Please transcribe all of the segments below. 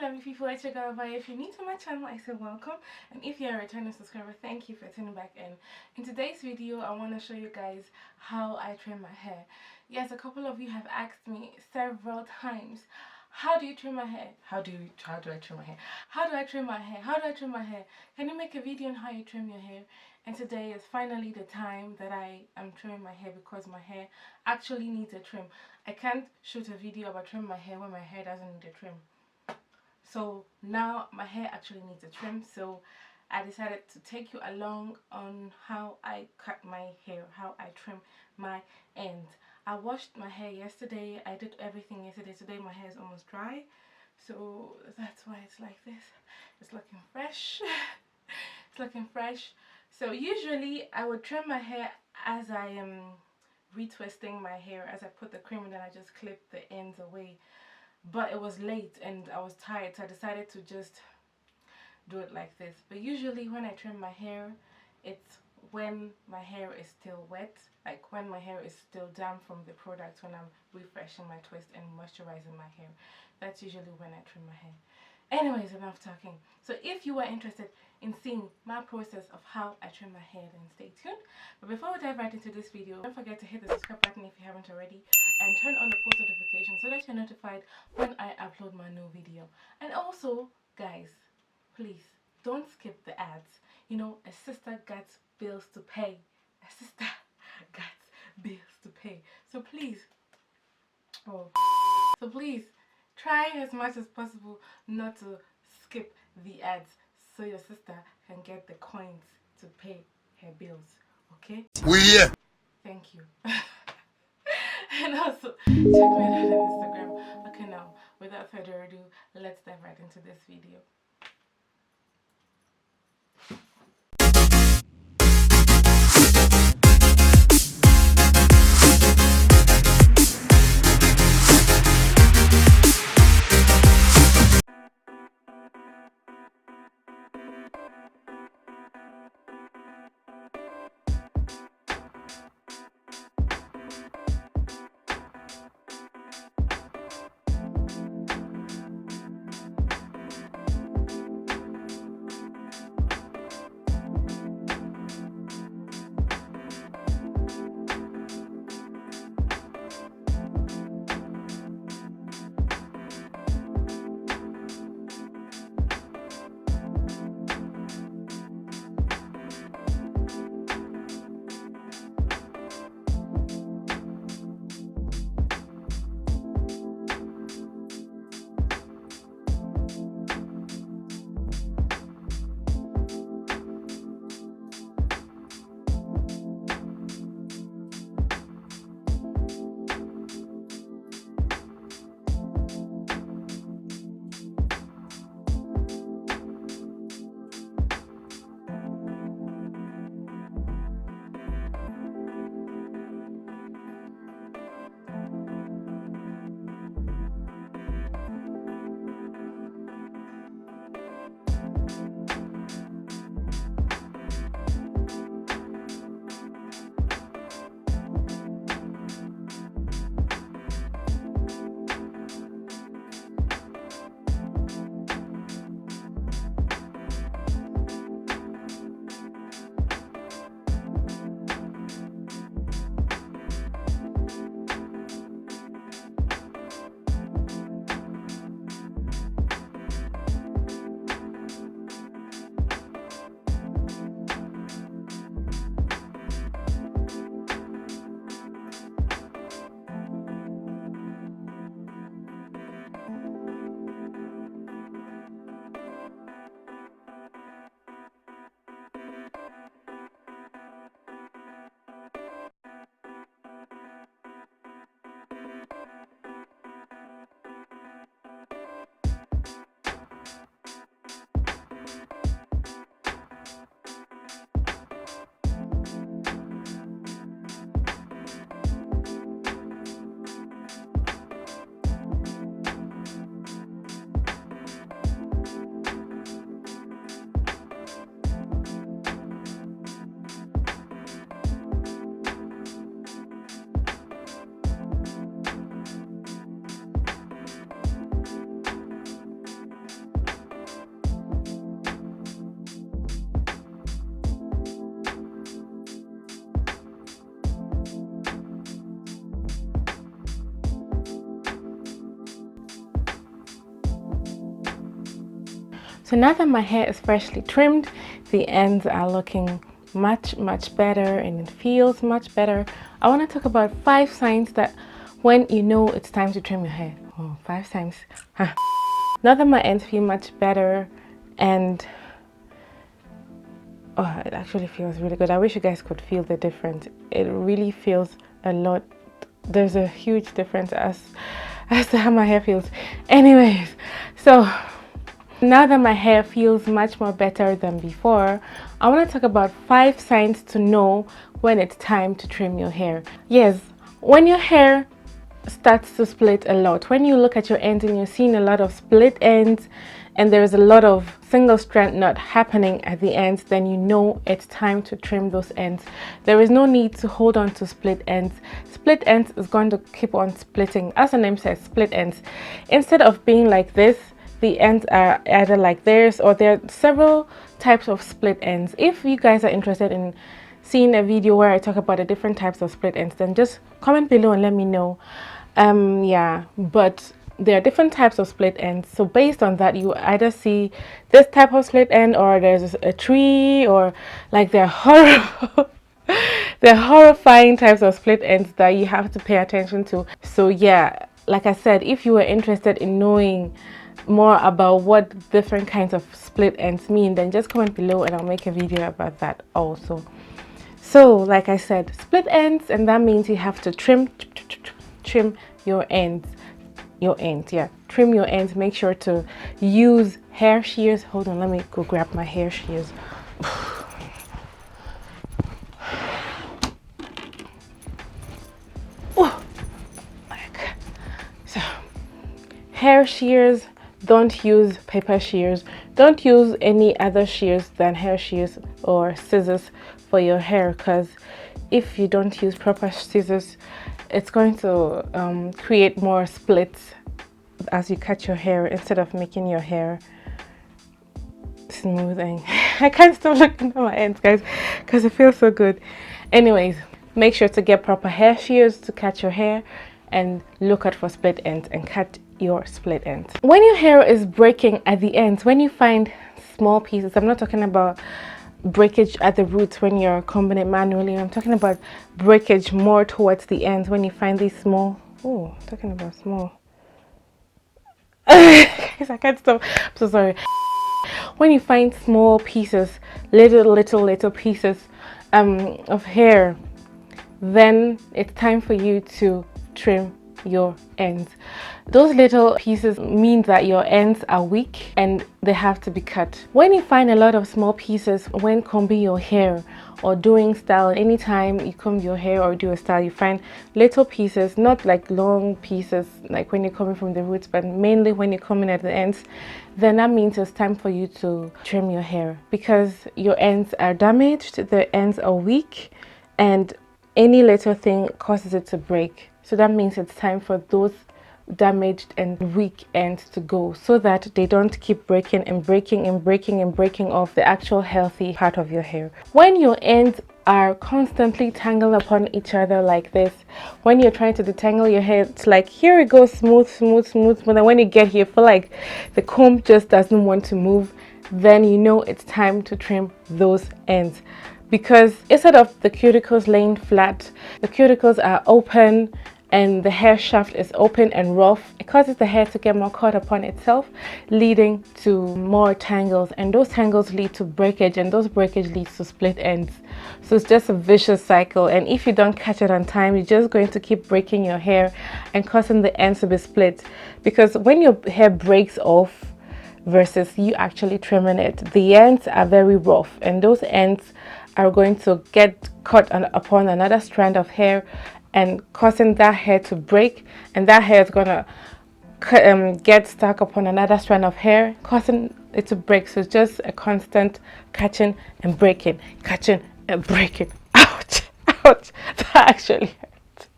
lovely people, it's your girl Obaa Yaa. If you're new to my channel, I say welcome, and if you're a returning subscriber, thank you for tuning back in. In today's video, I want to show you guys how I trim my hair. Yes, a couple of you have asked me several times, how do you trim my hair? How do I trim my hair? How do I trim my hair? How do I trim my hair? Can you make a video on how you trim your hair? And today is finally the time that I am trimming my hair because my hair actually needs a trim. I can't shoot a video about trimming my hair when my hair doesn't need a trim. So now my hair actually needs a trim, so I decided to take you along on how I cut my hair, how I trim my ends. I washed my hair yesterday, I did everything yesterday. Today my hair is almost dry, so that's why it's like this. It's looking fresh. It's looking fresh. So usually I would trim my hair as I am retwisting my hair, as I put the cream and then I just clip the ends away. But it was late and I was tired, so I decided to just do it like this. But usually when I trim my hair, it's when my hair is still wet, like when my hair is still damp from the product, when I'm refreshing my twist and moisturizing my hair. That's usually when I trim my hair. Anyways, enough talking. So if you are interested in seeing my process of how I trim my hair, then stay tuned. But before we dive right into this video, don't forget to hit the subscribe button if you haven't already, and turn on the post notifications so that you're notified when I upload my new video. And also, guys, please don't skip the ads. You know, a sister got bills to pay. A sister got bills to pay. So please, try as much as possible not to skip the ads so your sister can get the coins to pay her bills. Okay? Yeah. Thank you. And also, check me out on Instagram. Okay, now, without further ado, let's dive right into this video. So now that my hair is freshly trimmed, the ends are looking much better and it feels much better. I want to talk about 5 signs that when you know it's time to trim your hair. Oh, 5 signs. Huh. Now that my ends feel much better and oh, it actually feels really good. I wish you guys could feel the difference. It really feels a lot. There's a huge difference as to how my hair feels. Anyways, so now that my hair feels much more better than before, I want to talk about 5 signs to know when it's time to trim your hair. Yes, when your hair starts to split a lot, when you look at your ends and you're seeing a lot of split ends and there's a lot of single strand knot happening at the ends, then you know it's time to trim those ends. There is no need to hold on to split ends. Split ends is going to keep on splitting. As the name says, split ends. Instead of being like this, the ends are either like this, or there are several types of split ends. If you guys are interested in seeing a video where I talk about the different types of split ends, then just comment below and let me know. Yeah, but there are different types of split ends, so based on that you either see this type of split end, or there's a tree, or like they're horrible. They're horrifying types of split ends that you have to pay attention to. So yeah, like I said, if you were interested in knowing more about what different kinds of split ends mean, then just comment below and I'll make a video about that also. So like I said, split ends, and that means you have to trim your ends. Yeah, trim your ends. Make sure to use hair shears. Hold on, let me go grab my hair shears. So hair shears, don't use paper shears, don't use any other shears than hair shears or scissors for your hair, because if you don't use proper scissors, it's going to create more splits as you cut your hair instead of making your hair smoothing. I can't stop looking at my ends, guys, because it feels so good. Anyways, make sure to get proper hair shears to cut your hair and look out for split ends and cut your split ends. When your hair is breaking at the ends, when you find small pieces, I'm not talking about breakage at the roots when you're combing it manually, I'm talking about breakage more towards the ends when you find these small, oh, talking about small. Guys, I can't stop, I'm so sorry. When you find small pieces, little pieces of hair, then it's time for you to trim your ends. Those little pieces mean that your ends are weak and they have to be cut. When you find a lot of small pieces when combing your hair or doing style, anytime you comb your hair or do a style, you find little pieces, not like long pieces like when you're combing from the roots, but mainly when you're combing at the ends, then that means it's time for you to trim your hair, because your ends are damaged, the ends are weak, and any little thing causes it to break. So that means it's time for those damaged and weak ends to go, so that they don't keep breaking and breaking off the actual healthy part of your hair. When your ends are constantly tangled upon each other like this, when you're trying to detangle your hair, it's like here it goes smooth, but then when you get here, feel like the comb just doesn't want to move, then you know it's time to trim those ends. Because instead of the cuticles laying flat, the cuticles are open and the hair shaft is open and rough. It causes the hair to get more caught upon itself, leading to more tangles, and those tangles lead to breakage, and those breakage leads to split ends. So it's just a vicious cycle, and if you don't catch it on time, you're just going to keep breaking your hair and causing the ends to be split. Because when your hair breaks off versus you actually trimming it, the ends are very rough, and those ends are going to get caught upon another strand of hair and causing that hair to break, and that hair is gonna get stuck upon another strand of hair, causing it to break. So it's just a constant catching and breaking, catching and breaking. Ouch, ouch, that actually hurt.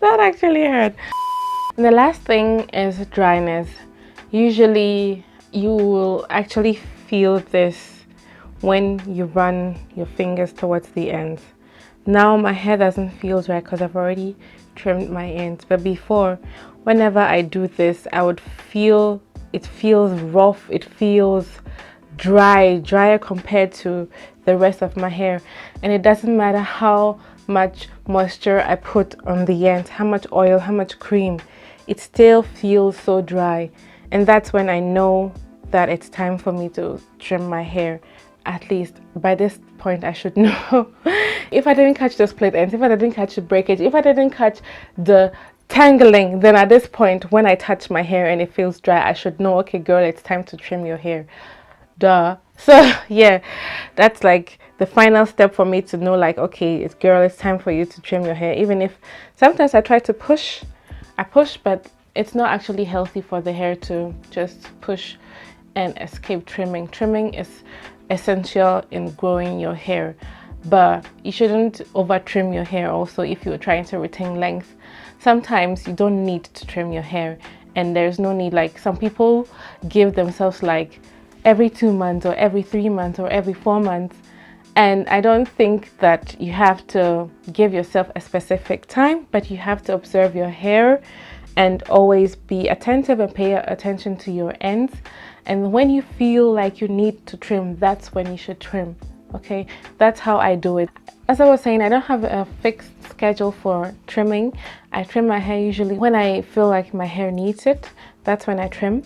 That actually hurt. And the last thing is dryness. Usually you will actually feel this when you run your fingers towards the ends. Now my hair doesn't feel dry because I've already trimmed my ends, but before, whenever I do this, I would feel it feels rough, it feels drier compared to the rest of my hair. And it doesn't matter how much moisture I put on the ends, how much oil, how much cream, it still feels so dry. And that's when I know that it's time for me to trim my hair. At least by this point I should know. If I didn't catch the split ends, if I didn't catch the breakage, if I didn't catch the tangling, then at this point when I touch my hair and it feels dry, I should know, okay girl, it's time to trim your hair. Duh. So yeah, that's like the final step for me to know, like, okay, it's time for you to trim your hair. Even if sometimes I try to push, but it's not actually healthy for the hair to just push and escape trimming. Trimming is essential in growing your hair, but you shouldn't over trim your hair also if you're trying to retain length. Sometimes you don't need to trim your hair, and there's no need. Like, some people give themselves like every 2 months or every 3 months or every 4 months, and I don't think that you have to give yourself a specific time, but you have to observe your hair and always be attentive and pay attention to your ends. And when you feel like you need to trim, that's when you should trim. Okay, that's how I do it. As I was saying, I don't have a fixed schedule for trimming. I trim my hair usually when I feel like my hair needs it. That's when I trim.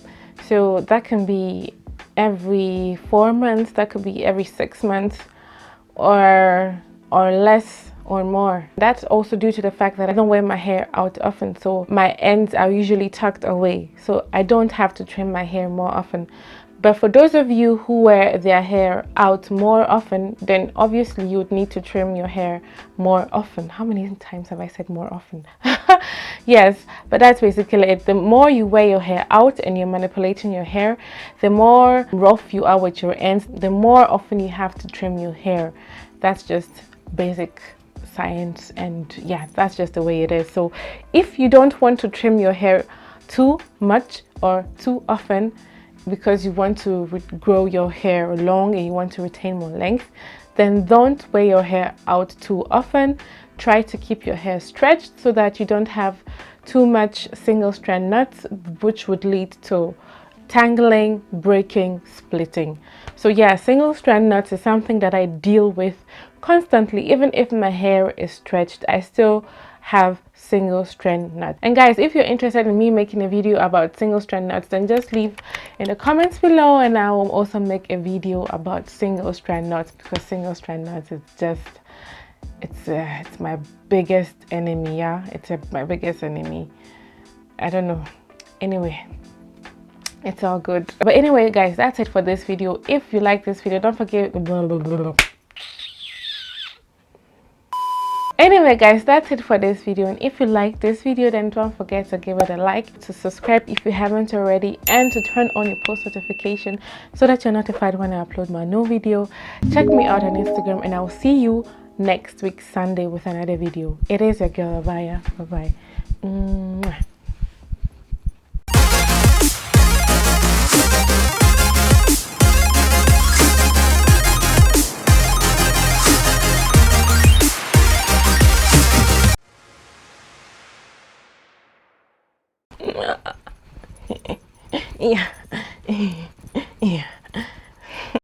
So that can be every 4 months, that could be every 6 months, or less or more. That's also due to the fact that I don't wear my hair out often, so my ends are usually tucked away, so I don't have to trim my hair more often. But for those of you who wear their hair out more often, then obviously you would need to trim your hair more often. How many times have I said more often? Yes, but that's basically it. The more you wear your hair out and you're manipulating your hair, the more rough you are with your ends, the more often you have to trim your hair. That's just basic science, and yeah, that's just the way it is. So if you don't want to trim your hair too much or too often, because you want to grow your hair long and you want to retain more length, then don't wear your hair out too often. Try to keep your hair stretched so that you don't have too much single strand knots, which would lead to tangling, breaking, splitting. So yeah, single strand knots is something that I deal with constantly. Even if my hair is stretched, I still have single strand knots. And guys, if you're interested in me making a video about single strand knots, then just leave in the comments below, and I will also make a video about single strand knots, because single strand knots is just, it's my biggest enemy. Yeah, it's my biggest enemy. I don't know. Anyway, it's all good. But anyway guys, that's it for this video. If you like this video, don't forget Anyway guys, that's it for this video, and if you like this video, then don't forget to give it a like, to subscribe if you haven't already, and to turn on your post notification so that you're notified when I upload my new video. Check me out on Instagram, and I'll see you next week Sunday with another video. It is your girl Obaa Yaa. Bye bye. Mwah. Yeah.